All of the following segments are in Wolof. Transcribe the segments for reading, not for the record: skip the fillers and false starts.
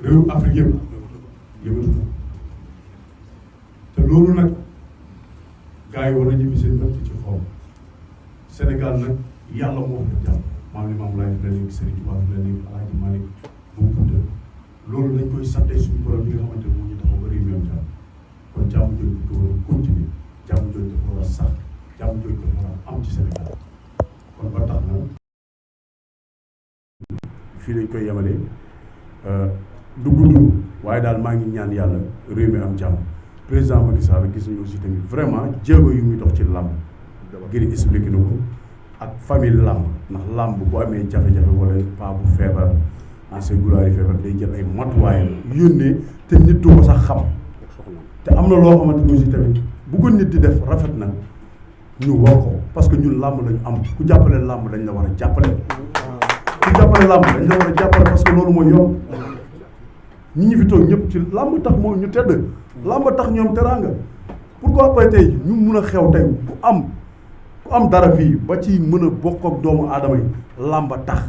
réew Afrique yëpp yëngatu na te loolu nag gars yi war na ñibbi seen bët ci xool Sénégal nag yàlla moo fi jàpp maam Limaamu Laay fi la nekk Serigne Touba fi la nekk Alaaji Malick bu Kunta loolu dañ koy sante suñu borom bi nga xamante ne moo ñu taxaw ba réew mi am jàmm kon jàmm jooju dafa war a continuer jàmm jooju dafa war a sax jàmm jooju dafa war a am ci Sénégal kon ba tax na fii lañ koy yemale du gudd waaye daal maa ngi ñaan yàlla réew mi am jàmm président Macky Sall gis nañu aussi tamit vraiment jéego yu muy dox ci làmb ngir expliqué na ko ak famille làmb ndax làmb bu amee jafe-jafe wala paa bu feebar ancien gloire yi feebar day jël ay matuwaayam yónnee te nit du ko sax xam te am na loo xamante ni aussi tamit bu ko nit di def rafet na ñu wax ko parce que ñun làmb lañu am ku jàppale làmb dañ la war a jàppale ku jàppale làmb dañ la war a jàppale parce que loolu mooy yoon ñi ñu fi toog ñëpp ci làmb tax moo ñu tedd làmb tax ñoom teraanga pourquoi pas tey ñu mun a xew tey ku am dara fii ba ci mën a bokk ak doomu aadama yi làmb tax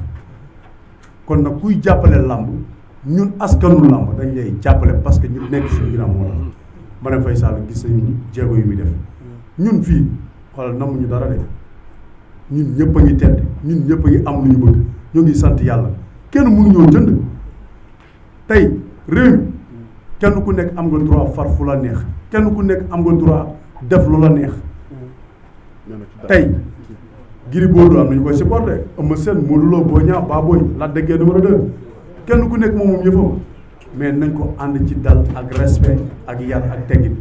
kon nag kuy jàppale làmb ñun askanu làmb dañ lay jàppale parce que ñu nekk suñu ginnaaw moo tax Marième Faye Sall gis nañu jéego yu muy def ñun fii xoolal namuñu dara de ñun ñëpp a ngi tedd ñun ñëpp a ngi am lu ñu bëgg ñoo ngi sant yàlla kenn mënuñoo jënd tey réew mi kenn ku nekk am nga droit far fu la neex kenn ku nekk am nga droit def lu la neex tey Gris Bordeaux am nañu koy supporté Eumeu Séne Modou Lo Boy Niang Baboy Lac de Guiers numéro 2 kenn ku nekk moom yëfam mais nañ ko ànd ci dal ak respect ak yar ak teggin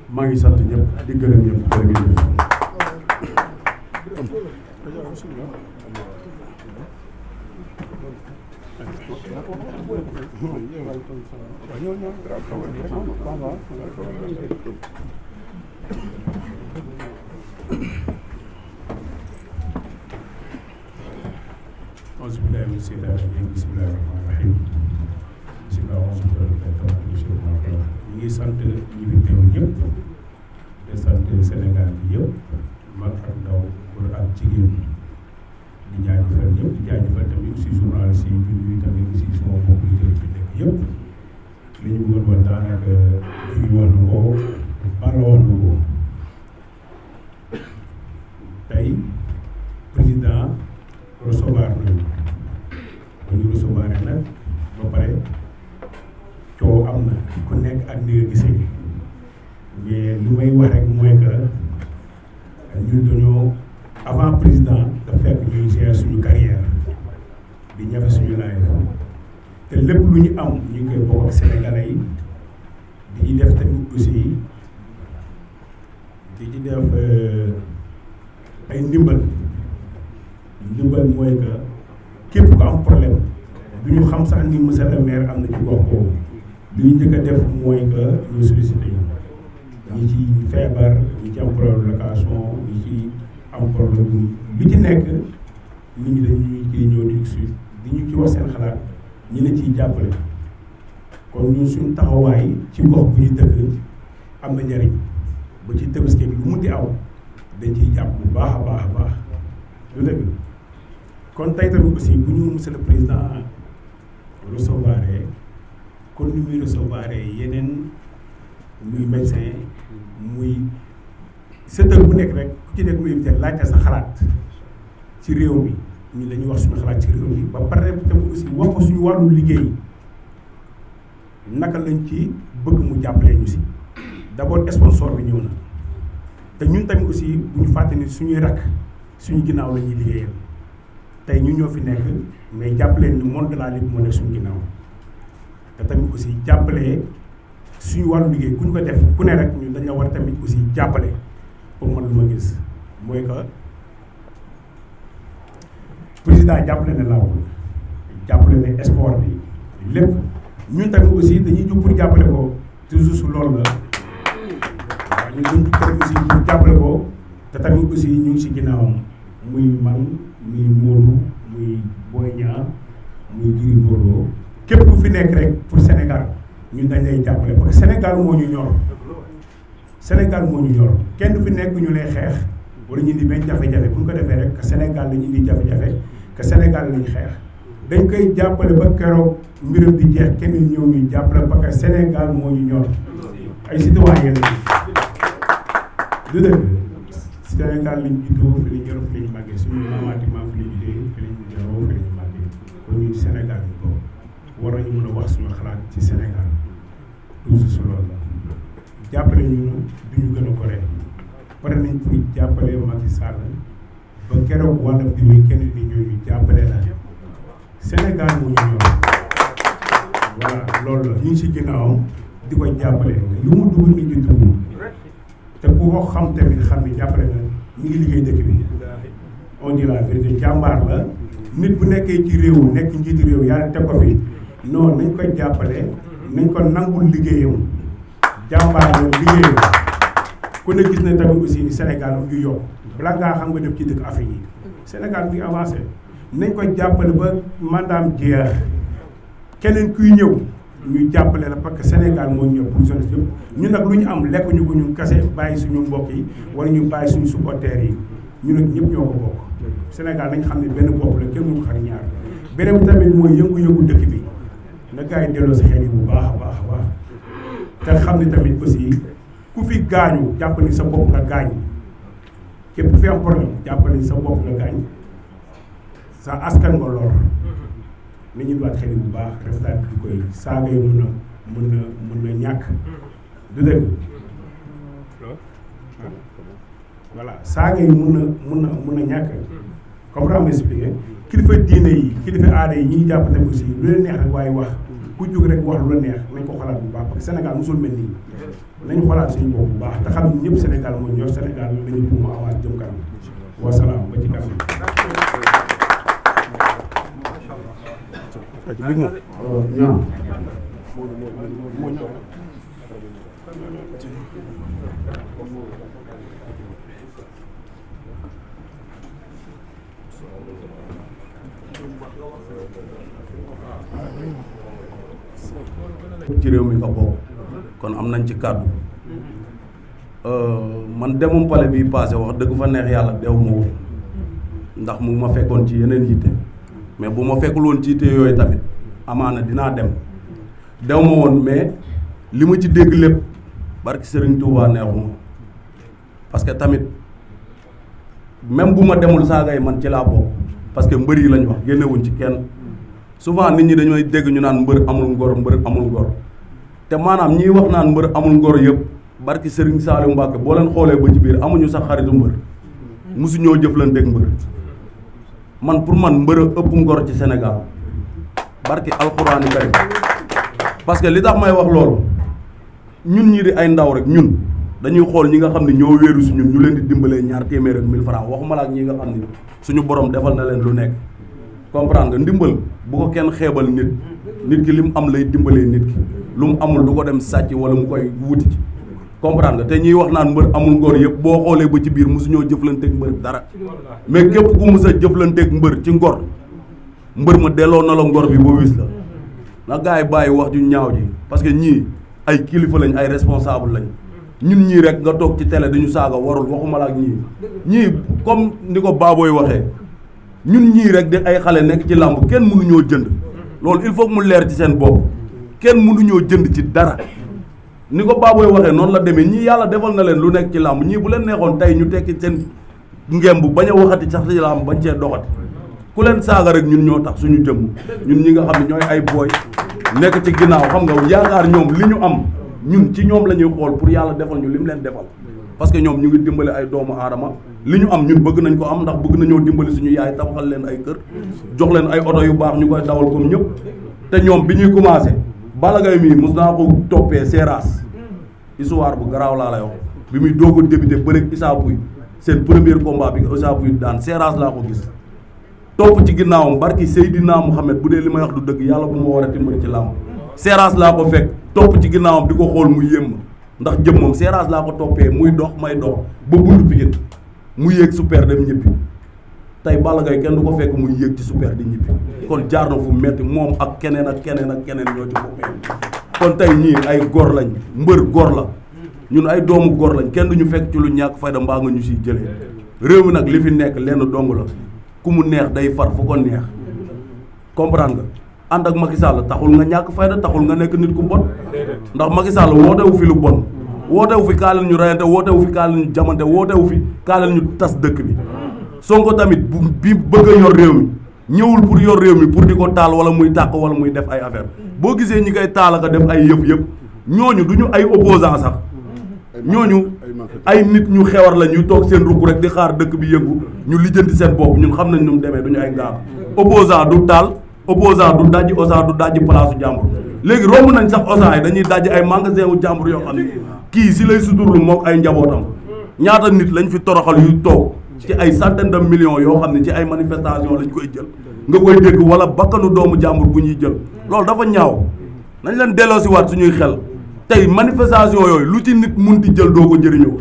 maa ngi sant ñëpp di gërëm ñëpp jërë ngeen jëf. auzu billaahi mina sheytaani rajiim bismillaahi rahmaani rahiim ñu ngi sant ñi fi teew ñëpp di sant Sénégal bi yëpp mag ak ndaw góor ak jigéen di jaajëfal ñëpp di jaajëfal tamit aussi journaliste yi bi ñuy tamit aussi suma mbokk yi fi nekk yëpp li ñu bëggoon wax daanaka kii wax na ko Balla wax na ko tey président recevoir nañu ba ñu recevoir nag ba pare coow am na ku nekk ak ni nga gisee mais li may wax rek mooy que ñun dañoo avant président da fekk ñuy gérer suñu carrière di ñafe suñu laay te lépp lu ñu am ñu ngi koy bokk ak sénégalais yi di ñu def tamit aussi di ci def ay ndimbal mooy que képp ku am problème du ñu xam sax ni monsieur le maire am na ci gox boobu li ñu njëkk a def mooy que ñu sollicité ñi ci feebar ñi ci am problème location ñi ci am problème lu ci nekk nit ñi dañuy ciy ñëw di ñu ci wax seen xalaat ñi la ciy jàppale kon ñun suñu taxawaay ci gox bu ñu dëkk am na njariñ ba ci Tabaski bi lu mu di aw dañ ciy jàpp bu baax a baax a baax lu dëgg kon tey tamit aussi bu ñu monsieur le président recevoir kon ni muy recevoir yeneen muy médecin muy secteur bu nekk rek ku ci nekk muy invité laajte sa xalaat ci réew mi ñu dañuy wax suñu xalaat ci réew mi ba pare tamit aussi wax ko suñu wàllu liggéey naka lañ ci bëgg mu jàppalee ñu si d'abord sponsor bi ñëw na te ñun tamit aussi bu ñu fàtte ni suñuy rakk suñu ginnaaw la ñuy liggéeyal tey ñun ñoo fi nekk mais jàppaleen ni monde de la lutte moo nekk suñu ginnaaw te tamit aussi jàppale suñu wàllu liggéey ku ñu ko def ku ne rek ñun dañ la war tamit aussi jàppale pour man lu ma gis mooy que président jàppale ne laaw jàppale ne sport bi lépp ñun tamit aussi dañuy jóg pour jàppale ko toujours su loolu la waaw ñun dañu tamit aussi pour jàppale ko te tamit aussi ñu ngi si ginnaawam muy man muy Modou muy Boy Niang muy Gris Bordeaux képp ku fi nekk rek pour Sénégal ñun dañ lay jàppale parce que Sénégal moo ñu ñor Sénégal moo ñu ñor kenn du fi nekk ñu lay xeex wala ñu indi benn jafe-jafe bu ñu ko defee rek que Sénégal la ñu indi jafe-jafe que Sénégal lañu xeex dañ koy jàppale ba keroog mbiram di jeex kenn ñëw ñu jàppale parce que Sénégal moo ñu ñor ay citoyen lañu du dëgg Sénégal lañ juddoo fi lañ yoroo fi lañ màggee suñu maamaati maam fi lañ juddoo fi lañ yoroo fi lañ màggee kon ñun Sénégal ñu bokk war nañu mën a wax suñu xalaat ci Sénégal toujours su loolu la jàppale ñu duñu gën a gore pare nañ pour jàppale Macky Sall ba keroog wàllam di muy kenn ni ñu jàppale la Sénégal moo ñu ñor voilà loolu la ñu ngi si ginnaawam di ko jàppale lu mu dugg nit ñi dugg te ku ko xam tamit xam ni jàppale na ñu ngi liggéey dëkk bi on dit la vérité jàmbaar la nit bu nekkee ci réew nekk njiitu réew yàlla teg ko fi non nañ ko jàppale nañ ko nangul liggéeyam jàmbaar la liggéeyam ku ne gis na tamit aussi ni Sénégal mu ngi yokk balaa ngaa xam nga def ci dëkk Afrique yi Sénégal mu ngi avancé nañ ko jàppale ba mandaam jeex keneen kuy ñëw ñu jàppale la parce que Sénégal moo ñëw pour jeunesse yëpp ñun nag lu ñu am lekk ñu ko ñun kase bàyyi suñu mbokk yi wala ñu bàyyi suñu supporters yi ñu nag ñëpp ñoo ko bokk Sénégal nañ xam ne benn bopp la kenn mënu ko xar ñaar beneen bi tamit mooy yëngu-yëngu dëkk bi na gars yi delloo si xel yi bu baax a baax a baax te xam ne tamit aussi ku fi gaañu jàpp ni sa bopp nga gaañ képp ku fi am problème jàpp ni sa bopp nga gaañ sa askan nga lor nañu duwaat xel yi bu baax rafetaat di koy saaga yi mën na ñàkk du dëgg voilà saaga yi mën na ñàkk comme ram expliqué kilifa diine yi kilifa aada yi ñi jàpp tamit aussi lu leen neex rek waaye wax ku jóg rek wax lu la neex nañ ko xalaat bu baax parce que Sénégal musul mel nii nañu xalaat suñu bopp bu baax te xam ne ñëpp Sénégal moo ñor Sénégal lañu pour mu amaat jëm kanam wasalaam ba ci kanam ci réew mi nga bokk kon am nañ ci kàddu man demum pale bi passé wax dëgg fa neex yàlla dew ma woon ndax mu ma fekkoon ci yeneen yitte mais bu ma fekkul woon ci yitte yooyu tamit amaana dinaa dem dew ma woon mais li ma ci dégg lépp barki Serigne Touba neexuma parce que tamit même bu ma demul saaga yi man ci laa bokk parce que mbër yi lañ wax génnewuñ ci kenn souvent nit ñi dañooy dégg ñu naan mbër amul ngor te maanaam ñiy wax naan mbër amul ngor yëpp barki Serigne Saliou Mbacke boo leen xoolee ba ci biir amuñu sax xaritu mbër mosu ñoo jëflanteeg mbër man pour man mbër a ëpp ngor ci Sénégal barki alxuraani karim parce que li tax may wax loolu ñun ñii di ay ndaw rek ñun dañuy xool ñi nga xam ne ñoo wéeru si ñun ñu leen di dimbalee 200 ak 1000 francs waxuma la ak ñi nga xam ne suñu borom defal na leen lu nekk comprendre nga ndimbal bu ko kenn xeebal nit ki li mu am lay dimbalee nit ki lu mu amul du ko dem sàcc wala mu koy wuti ci comprendre nga te ñiy wax naan mbër amul ngor yëpp boo xoolee ba ci biir mosuñoo jëflanteeg mbër dara mais képp ku mos a jëflanteeg mbër ci ngor mbër ma delloo na la ngor bi ba wis la na gars yi bàyyi wax ju ñaaw ji parce que ñii ay kilifa lañ ay responsable lañ ñun ñii rek nga toog ci télé dañu saaga warul waxuma la ak ñii comme ni ko baabooy waxee ñun ñii rek di ay xale nekk ci làmb kenn mënuñoo jënd loolu il faut que mu leer ci seen bopp kenn mënuñoo jënd ci dara ni ko baabooy waxee noonu la demee ñii yàlla defal na leen lu nekk ci làmb ñii bu leen neexoon tey ñu tekki seen ngemb bañ a waxati sax ci làmb bañ cee doxati ku leen saaga rek ñun ñoo tax suñu jëmm ñun ñi nga xam ne ñooy ay booy nekk ci ginnaaw xam nga yaakaar ñoom li ñu am ñun ci ñoom la ñuy xool pour yàlla defal ñu li mu leen defal parce que ñoom ñu ngi dimbali ay doomu aadama li ñu am ñun bëgg nañ ko am ndax bëgg nañoo dimbali suñu yaay tabaxal leen ay kër jox leen ay oto yu baax ñu koy dawal comme ñëpp te ñoom bi ñuy commencé Balla Gaye mii mos naa ko toppee Seras histoire bu garaaw laa lay wax bi muy doog a débuté bëreeg Issa Pouye seen premier combat bi Issa Pouye daan Seras laa ko gis topp ci ginnaawam barki Seydina Mouhamed bu dee li may wax du dëgg yàlla bu ma war a dimbali ci làmb Seras laa ko fekk topp ci ginnaawam di ko xool mu yéem ndax jëm moom Seras laa ko toppee muy dox may dox ba buntu Pikine mu yéeg super dem ñibbi tey Balla Gaye kenn du ko fekk muy yéeg ci super di ñibbi kon jaar na fu metti moom ak keneen ak keneen ak keneen ñoo ci boppee kon tey ñii ay góor lañ mbër góor la ñun ay doomu góor lañ kenn duñu fekk ci lu ñàkk fayda mbaa nga ñu siy jëlee réew mi nag li fi nekk lenn dong la ku mu neex day far fu ko neex comprendre nga ànd ak Macky Sall taxul nga ñàkk fayda taxul nga nekk nit ku bon ndax Macky Sall wootewu fi lu bon wootewu fi kaalal ñu rayante wootewu fi kaalal ñu jamante wootewu fi kaalal ñu tas dëkk bi Sonko tamit bi bëgg a yor réew mi ñëwul pour yor réew mi pour di ko taal wala muy tàq wala muy def ay affaire boo gisee ñi koy taal ak def ay yëpp ñooñu du ñu ay opposant sax ñooñu ay nit ñu xewar la ñu toog seen rukk rek di xaar dëkk bi yëngu ñu lijjanti seen bopp ñun xam nañ nu mu demee du ñu ay ngaar opposant du taal opposant du dajji osa du dajji place u jàmbur léegi romb nañ sax osa yi dañuy dajji ay magasin wu jàmbur yoo xam ne kii si lay suturlu mook ay njabootam ñaata nit lañ fi toroxal yu toog ci ay centaine de millions yoo xam ne ci ay manifestation lañ koy jël nga koy dégg wala bakkanu doomu jàmbur bu ñuy jël loolu dafa ñaaw nañ leen delloosi waat suñuy xel tey manifestation yooyu lu ci nit munti jël doo ko jëriñoo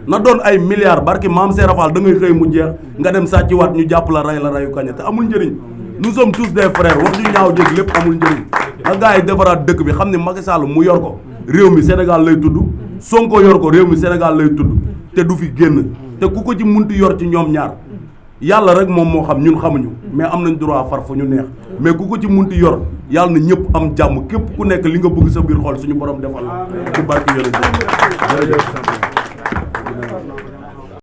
na doon ay milliards barki maam Serafal da ngay xëy mu jeex nga dem sàcc waat ñu jàpp la rayu kaña te amul njëriñ nous sommes tous des frères wax ñu ñaaw jég lépp amul njëriñ na gars yi defaraat dëkk bi xam ne Macky Sall mu yor ko réew mi Sénégal lay tudd Sonko yor ko réew mi Sénégal lay tudd te du fi génn te ku ko ci munti yor ci ñoom ñaar yàlla rek moom moo xam ñun xamuñu mais am nañ droit far fu ñu neex mais ku ko ci munti yor yàlla na ñëpp am jàmm képp ku nekk li nga bëgg sa biir xol suñu borom defal ci barki yonent